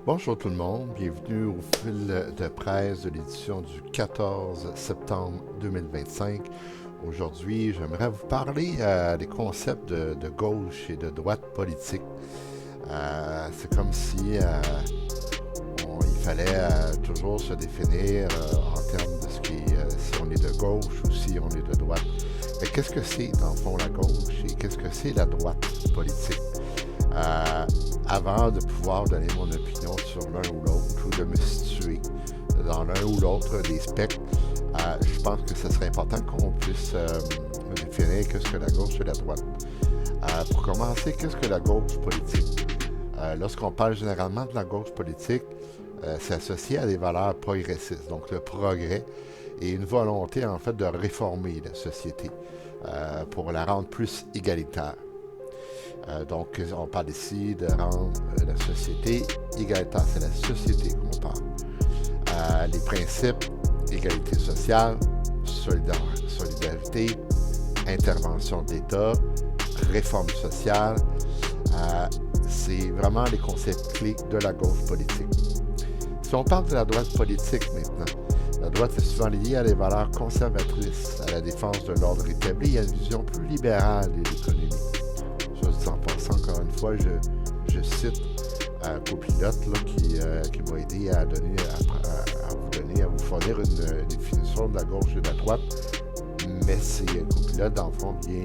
Bonjour tout le monde, bienvenue au fil de presse de l'édition du 14 septembre 2025. Aujourd'hui, j'aimerais vous parler des concepts de gauche et de droite politique. C'est comme si il fallait toujours se définir en termes de ce qui est, si on est de gauche ou si on est de droite. Mais qu'est-ce que c'est dans le fond la gauche et qu'est-ce que c'est la droite politique? Avant de pouvoir donner mon opinion sur l'un ou l'autre ou de me situer dans l'un ou l'autre des spectres, je pense que ce serait important qu'on puisse définir qu'est-ce que la gauche et la droite. Pour commencer, qu'est-ce que la gauche politique? Lorsqu'on parle généralement de la gauche politique, c'est associé à des valeurs progressistes, donc le progrès et une volonté en fait de réformer la société pour la rendre plus égalitaire. Donc, on parle ici de rendre la société égalitaire. C'est la société qu'on parle. Les principes, égalité sociale, solidarité, intervention de l'État, réforme sociale, c'est vraiment les concepts clés de la gauche politique. Si on parle de la droite politique maintenant, la droite est souvent liée à des valeurs conservatrices, à la défense de l'ordre établi et à une vision plus libérale de l'économie. En passant, encore une fois, je cite un copilote là, qui m'a aidé à vous fournir une définition de la gauche et de la droite, mais c'est un copilote, dans le fond, vient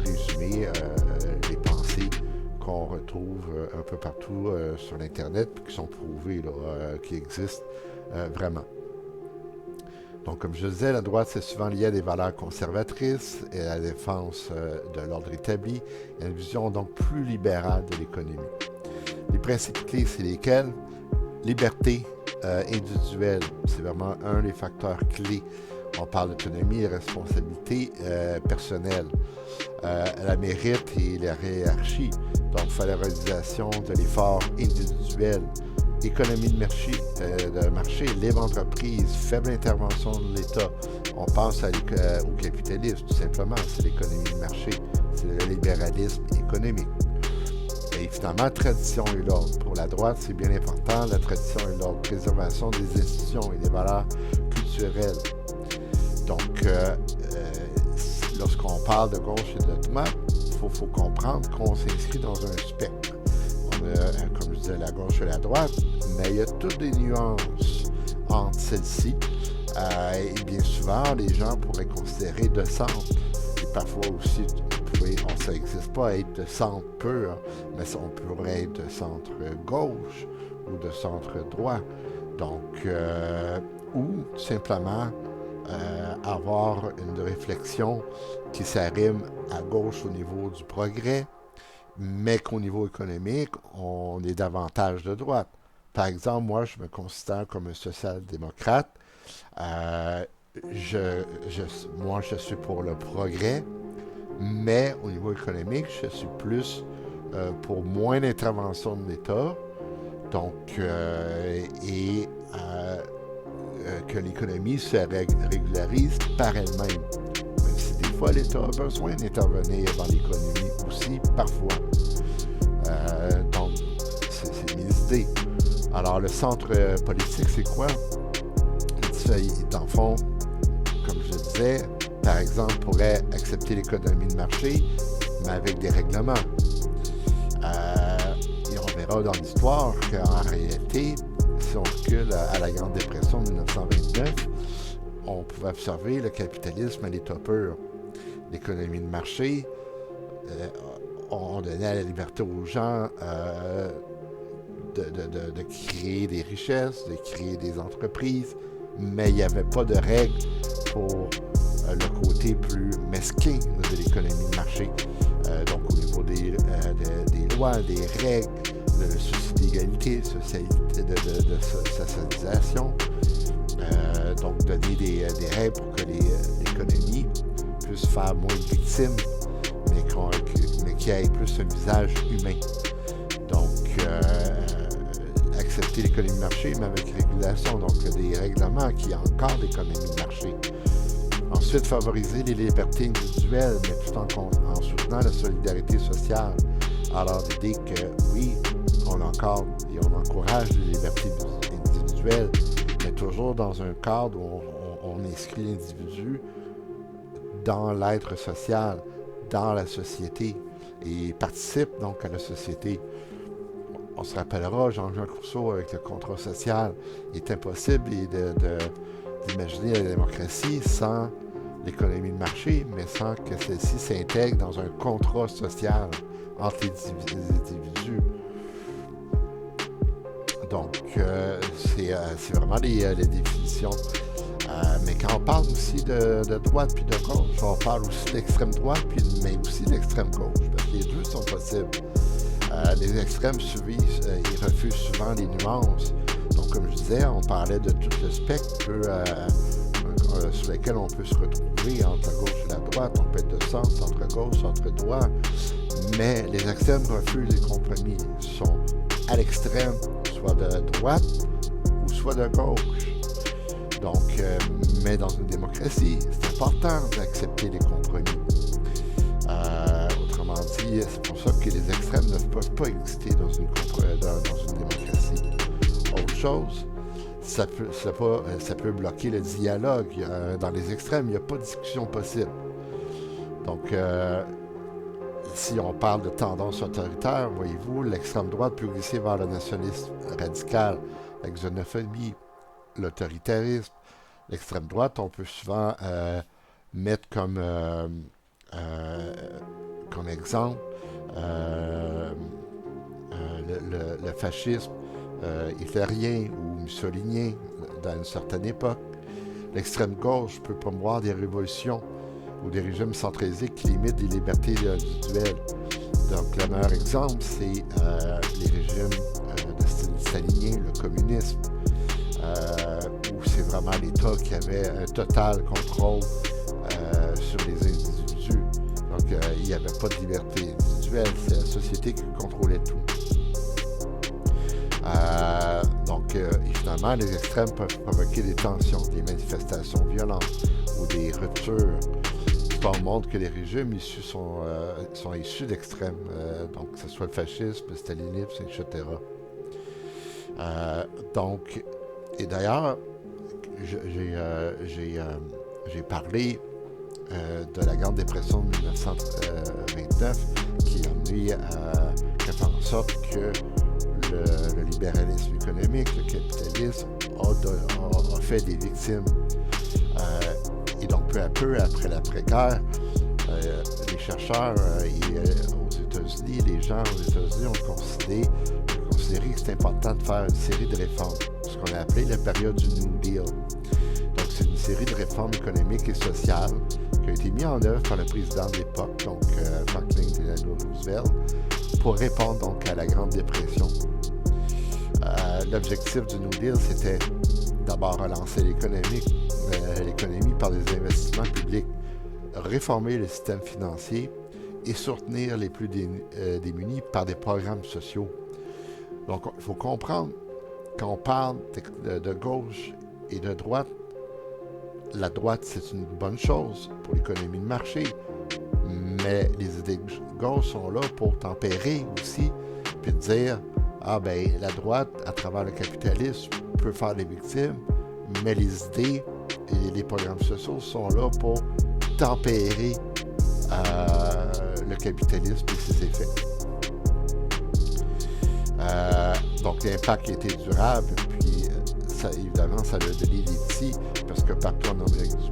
résumer les pensées qu'on retrouve un peu partout sur l'Internet, qui sont prouvées, qui existent vraiment. Donc, comme je disais, la droite, c'est souvent lié à des valeurs conservatrices et à la défense de l'ordre établi et à une vision donc plus libérale de l'économie. Les principes clés, c'est lesquels? Liberté individuelle, c'est vraiment un des facteurs clés. On parle d'autonomie et responsabilité personnelle. La mérite et la hiérarchie, donc valorisation de l'effort individuel. Économie de marché, libre entreprise, faible intervention de l'État. On pense au capitalisme, tout simplement. C'est l'économie de marché, c'est le libéralisme économique. Et finalement, tradition et l'ordre. Pour la droite, c'est bien important, la tradition et l'ordre. Préservation des institutions et des valeurs culturelles. Donc, lorsqu'on parle de gauche et de droite, il faut comprendre qu'on s'inscrit dans un spectre. Comme je disais, la gauche et la droite, mais il y a toutes des nuances entre celles-ci. Et bien souvent, les gens pourraient considérer de centre. Et parfois aussi, ça n'existe pas être de centre pur, mais on pourrait être de centre gauche ou de centre droit. Donc, ou simplement avoir une réflexion qui s'arrime à gauche au niveau du progrès, mais qu'au niveau économique, on est davantage de droite. Par exemple, moi, je me considère comme un social-démocrate. Moi, je suis pour le progrès, mais au niveau économique, je suis plus pour moins d'intervention de l'État, donc, que l'économie se régularise par elle-même. Même si des fois, l'État a besoin d'intervenir dans l'économie aussi, parfois. Donc, c'est mes idées. Alors, le centre politique, c'est quoi? Dans le fond, comme je disais, par exemple, pourrait accepter l'économie de marché, mais avec des règlements. Et on verra dans l'histoire qu'en réalité, si on recule à la Grande Dépression de 1929, on pouvait observer le capitalisme à l'état pur. L'économie de marché, on donnait la liberté aux gens de créer des richesses, de créer des entreprises, mais il n'y avait pas de règles pour le côté plus mesquin de l'économie de marché. Donc au niveau des lois, des règles, le souci d'égalité, de socialisation, donc donner des règles pour que l'économie puisse faire moins de victimes, mais qui ait plus un visage humain. Donc, accepter l'économie de marché, mais avec régulation, donc des règlements qui ont encore l'économie de marché. Ensuite, favoriser les libertés individuelles, mais tout en soutenant la solidarité sociale. Alors, l'idée que, oui, on on encadre et on encourage les libertés individuelles, mais toujours dans un cadre où on inscrit l'individu dans l'être social, dans la société, et participe donc à la société. On se rappellera, Jean-Jacques Rousseau avec le contrat social, il est impossible d'imaginer la démocratie sans l'économie de marché, mais sans que celle-ci s'intègre dans un contrat social entre les individus. Donc, c'est vraiment les définitions. Mais quand on parle aussi de droite puis de gauche, on parle aussi d'extrême droite, mais aussi d'extrême gauche, parce que les deux sont possibles. Les extrêmes ils refusent souvent les nuances. Donc, comme je disais, on parlait de tout le spectre sur lequel on peut se retrouver entre la gauche et la droite. On peut être de centre, centre-gauche, centre-droit. Mais les extrêmes refusent les compromis. Ils sont à l'extrême, soit de droite ou soit de gauche. Donc, mais dans une démocratie, c'est important d'accepter les compromis. Autrement dit, c'est pour ça que les extrêmes ne peuvent pas exister dans une démocratie. Autre chose, ça peut bloquer le dialogue. Dans les extrêmes, il n'y a pas de discussion possible. Donc, si on parle de tendance autoritaire, voyez-vous, l'extrême droite peut glisser vers le nationalisme radical, la xénophobie, l'autoritarisme. L'extrême droite, on peut souvent mettre comme exemple le fascisme hitlérien ou mussolinien dans une certaine époque. L'extrême gauche peut promouvoir des révolutions ou des régimes centralisés qui limitent les libertés individuelles. Donc, le meilleur exemple, c'est les régimes de style stalinien, le communisme, où c'est vraiment l'État qui avait un total contrôle sur les individus. Donc, il n'y avait pas de liberté individuelle, c'est la société qui contrôlait tout. Et finalement, les extrêmes peuvent provoquer des tensions, des manifestations violentes ou des ruptures. L'histoire montre que les régimes sont issus d'extrêmes, donc que ce soit le fascisme, le stalinisme, etc. Et d'ailleurs, j'ai parlé de la Grande Dépression de 1929 qui a fait en sorte que le libéralisme économique, le capitalisme a fait des victimes. Et donc, peu à peu, après l'après-guerre, les chercheurs aux États-Unis, les gens aux États-Unis ont considéré que c'était important de faire une série de réformes, ce qu'on a appelé la période du New Deal. Donc, c'est une série de réformes économiques et sociales qui a été mise en œuvre par le président de l'époque, donc Franklin Delano Roosevelt, pour répondre donc à la Grande Dépression. L'objectif du New Deal, c'était d'abord relancer l'économie par des investissements publics, réformer le système financier et soutenir les plus démunis par des programmes sociaux. Donc, il faut comprendre, quand on parle de gauche et de droite, la droite, c'est une bonne chose pour l'économie de marché, mais les idées de gauche sont là pour tempérer aussi, puis dire, la droite, à travers le capitalisme, peut faire des victimes, mais les idées et les programmes sociaux sont là pour tempérer le capitalisme et ses effets. Donc, l'impact a été durable, puis évidemment, ça a donné des défis, parce que partout en Amérique du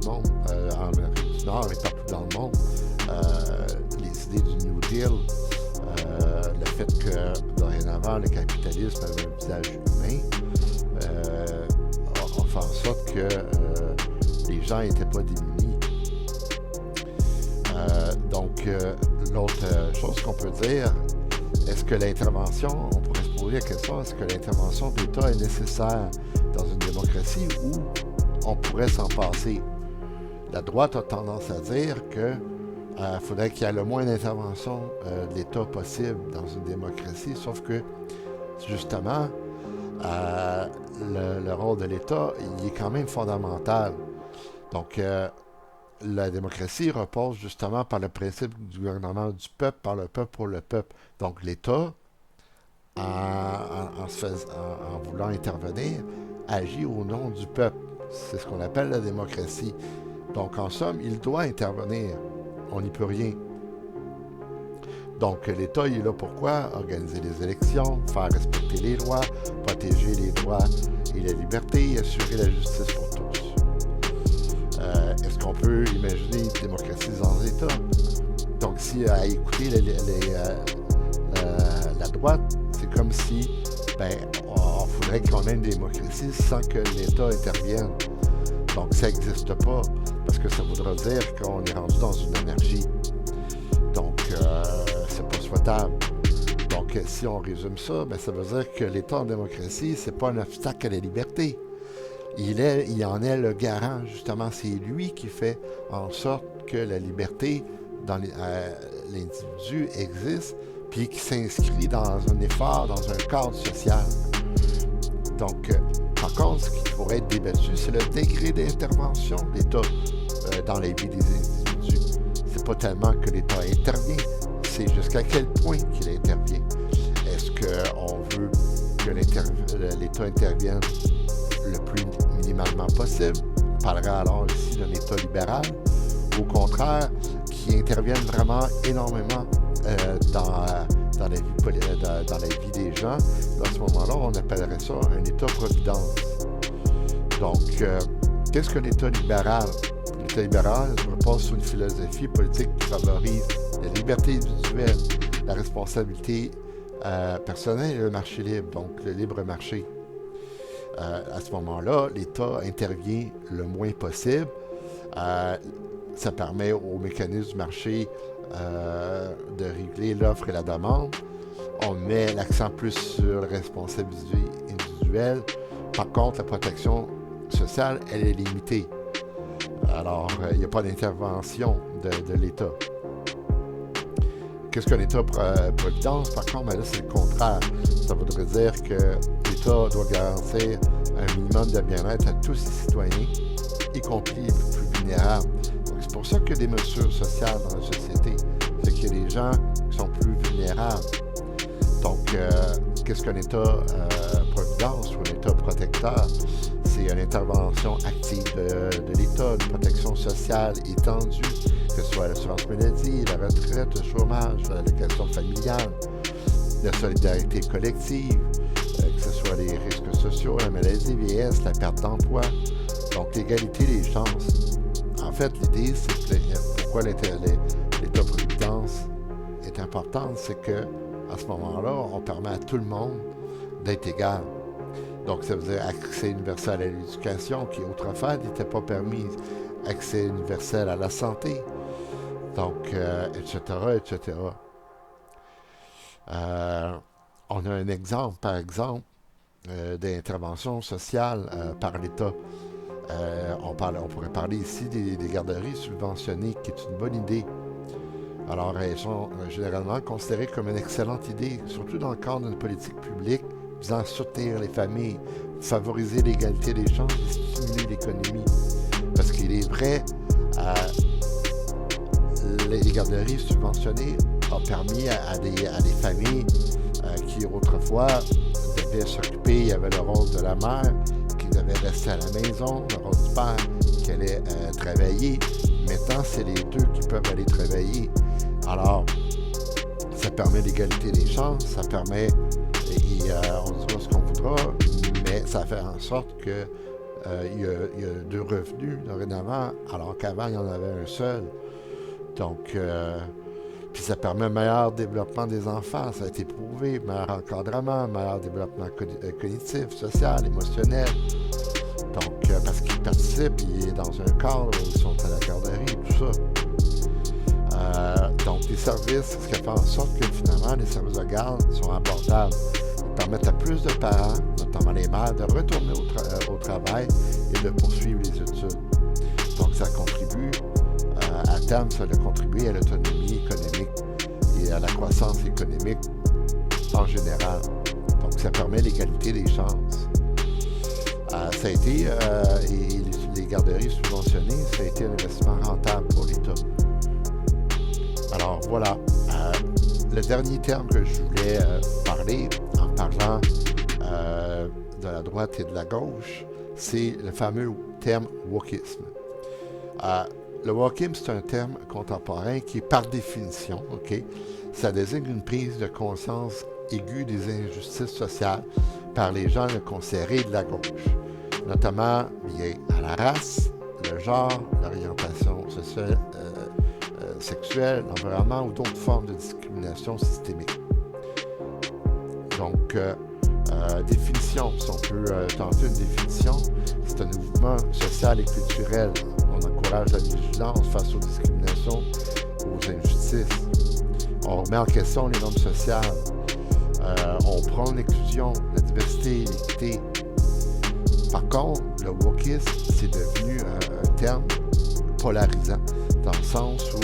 Nord et partout dans le monde, les idées du New Deal, le fait que, dorénavant, le capitalisme avait un visage humain, a fait en sorte que les gens n'étaient pas démunis. L'autre chose qu'on peut dire, est-ce que l'intervention, on pourrait se poser la question, est-ce que l'intervention de l'État est nécessaire dans une démocratie ou on pourrait s'en passer? La droite a tendance à dire que faudrait qu'il y ait le moins d'intervention de l'État possible dans une démocratie, sauf que, justement, le rôle de l'État, il est quand même fondamental. Donc, la démocratie repose justement par le principe du gouvernement du peuple, par le peuple, pour le peuple. Donc, l'État en voulant intervenir, agit au nom du peuple. C'est ce qu'on appelle la démocratie. Donc, en somme, il doit intervenir. On n'y peut rien. Donc, l'État, il est là pour quoi? Organiser les élections, faire respecter les lois, protéger les droits et la liberté et assurer la justice pour tous. Est-ce qu'on peut imaginer une démocratie sans État? Donc, si à écouter la droite, c'est comme si on faudrait qu'on ait une démocratie sans que l'État intervienne. Donc, ça n'existe pas, parce que ça voudra dire qu'on est rendu dans une anarchie. Donc, c'est pas souhaitable. Donc, si on résume ça, ça veut dire que l'État en démocratie, c'est pas un obstacle à la liberté. Il en est le garant, justement. C'est lui qui fait en sorte que la liberté dans l'individu existe, puis qui s'inscrit dans un effort, dans un cadre social. Donc, par contre, ce qui pourrait être débattu, c'est le degré d'intervention de l'État dans la vie des individus. C'est pas tellement que l'État intervient, c'est jusqu'à quel point qu'il intervient. Est-ce qu'on veut que l'État intervienne le plus minimalement possible? On parlera alors ici d'un État libéral. Au contraire, qui intervienne vraiment énormément dans la vie des gens. À ce moment-là, on appellerait ça un État-providence. Donc, qu'est-ce que l'État libéral? L'État libéral repose sur une philosophie politique qui favorise la liberté individuelle, la responsabilité personnelle et le marché libre, donc le libre marché. À ce moment-là, l'État intervient le moins possible. Ça permet au mécanisme du marché de régler l'offre et la demande. On met l'accent plus sur la responsabilité individuelle. Par contre, la protection sociale, elle est limitée. Alors, il n'y a pas d'intervention de l'État. Qu'est-ce qu'un État-providence? Par contre, là, c'est le contraire. Ça voudrait dire que l'État doit garantir un minimum de bien-être à tous ses citoyens, y compris les plus vulnérables. Donc, c'est pour ça qu'il y a des mesures sociales dans la société. C'est qu'il y a des gens qui sont plus vulnérables. Donc, qu'est-ce qu'un État-providence ou un État protecteur? C'est une intervention active de l'État, une protection sociale étendue, que ce soit l'assurance maladie, la retraite, le chômage, l'allocation familiale, la solidarité collective, que ce soit les risques sociaux, la maladie, vieillesse, la perte d'emploi. Donc, l'égalité des chances. En fait, l'idée, c'est pourquoi l'État-providence est importante, c'est que à ce moment-là, on permet à tout le monde d'être égal. Donc, ça veut dire accès universel à l'éducation, qui autrefois n'était pas permis, accès universel à la santé, donc, etc., etc. On a un exemple, par exemple, d'intervention sociale par l'État. On pourrait parler ici des garderies subventionnées, qui est une bonne idée. Alors, elles sont généralement considérées comme une excellente idée, surtout dans le cadre d'une politique publique visant à soutenir les familles, favoriser l'égalité des chances et stimuler l'économie. Parce qu'il est vrai, les garderies subventionnées ont permis à des familles qui autrefois devaient s'occuper, il y avait le rôle de la mère qui devait rester à la maison, le rôle du père qui allait travailler. Maintenant, c'est les deux qui peuvent aller travailler. Alors, ça permet l'égalité des chances, ça permet, on dira ce qu'on voudra, mais ça fait en sorte que il y a deux revenus dorénavant, alors qu'avant, il y en avait un seul. Donc, puis ça permet un meilleur développement des enfants, ça a été prouvé, meilleur encadrement, meilleur développement cognitif, social, émotionnel. Donc, parce qu'ils participent, ils sont dans un cadre où ils sont à la garderie, tout ça. Donc, les services, ce qui fait en sorte que finalement, les services de garde sont abordables. Ils permettent à plus de parents, notamment les mères, de retourner au travail et de poursuivre les études. Donc, ça contribue, à terme, ça a contribué à l'autonomie économique et à la croissance économique en général. Donc, ça permet l'égalité des chances. Ça a été, et les garderies subventionnées, ça a été un investissement rentable pour l'État. Alors voilà, le dernier terme que je voulais parler, en parlant de la droite et de la gauche, c'est le fameux terme wokisme. Le wokisme, c'est un terme contemporain qui est par définition, ça désigne une prise de conscience aiguë des injustices sociales par les gens considérés de la gauche, notamment liés à la race, le genre, l'orientation sexuelle, l'environnement ou d'autres formes de discrimination systémique. Donc, définition, si on peut tenter une définition, c'est un mouvement social et culturel. On encourage la vigilance face aux discriminations, aux injustices. On remet en question les normes sociales. On prône l'inclusion, la diversité et l'équité. Par contre, le wokisme, c'est devenu un terme polarisant, dans le sens où,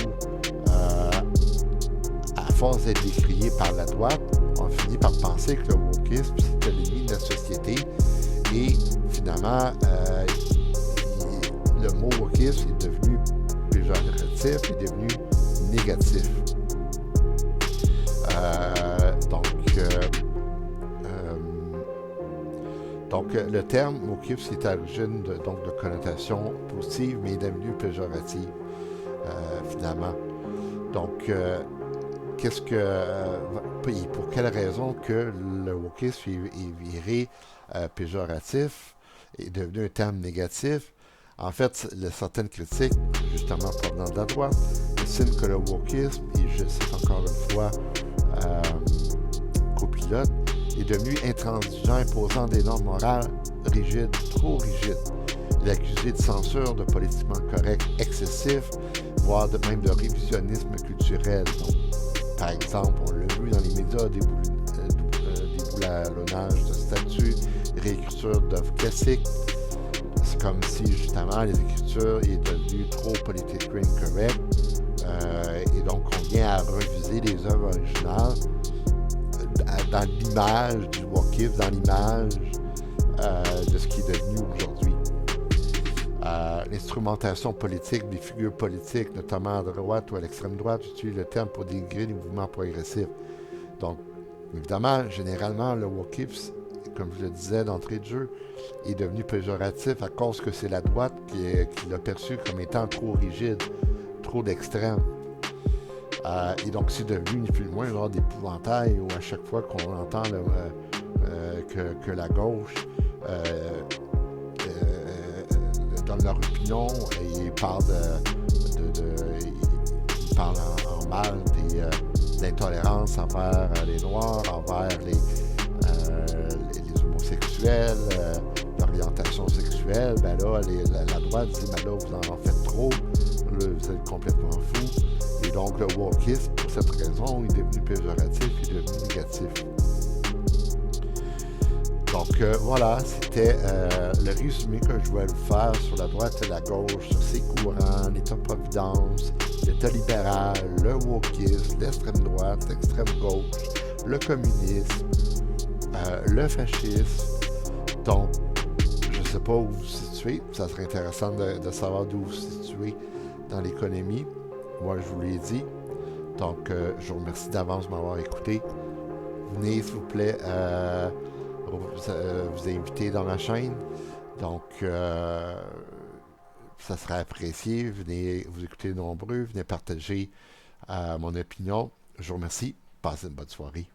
à force d'être décrié par la droite, on finit par penser que le wokisme, c'était l'ennemi de la société. Et finalement, le mot wokisme est devenu péjoratif, est devenu négatif. Donc, le terme wokisme est à l'origine de connotations positives, mais est devenu péjoratif, finalement. Donc, pour quelle raison que le wokisme est viré péjoratif, est devenu un terme négatif? En fait, certaines critiques, justement provenant de la droite, estiment que le wokisme, et je cite encore une fois copilote, est devenu intransigeant, imposant des normes morales rigides, trop rigides. Il est accusé de censure, de politiquement correct excessif, voire même de révisionnisme culturel. Donc, par exemple, on l'a vu dans les médias, déboulonnage de statuts, réécriture d'œuvres classiques. C'est comme si, justement, les écritures est devenues trop politically incorrect. Et donc, on vient à reviser les œuvres originales dans l'image du wokisme, dans l'image de ce qui est devenu aujourd'hui. L'instrumentation politique des figures politiques, notamment à droite ou à l'extrême droite, utilisent le terme pour dénigrer les mouvements progressifs. Donc, évidemment, généralement, le wokisme, comme je le disais d'entrée de jeu, est devenu péjoratif à cause que c'est la droite qui l'a perçu comme étant trop rigide, trop d'extrême. Et donc, c'est devenu ni plus ni moins un genre d'épouvantail où à chaque fois qu'on entend que la gauche donne leur opinion et ils parlent ils parlent en mal de l'intolérance envers les Noirs, envers les homosexuels, l'orientation sexuelle, ben là, la droite dit, ben là, vous en faites trop, là, vous êtes complètement fous. Et donc, le wokisme, pour cette raison, est devenu péjoratif, est devenu négatif. Donc, voilà, c'était le résumé que je voulais vous faire sur la droite et la gauche, sur ses courants, l'État-providence, l'État libéral, le wokisme, l'extrême droite, l'extrême gauche, le communisme, le fascisme. Donc, je ne sais pas où vous vous situez. Ça serait intéressant de savoir d'où vous vous situez dans l'économie. Moi, je vous l'ai dit. Donc, je vous remercie d'avance de m'avoir écouté. Venez, s'il vous plaît, vous inviter dans ma chaîne. Donc, ça serait apprécié. Venez vous écouter nombreux. Venez partager mon opinion. Je vous remercie. Passez une bonne soirée.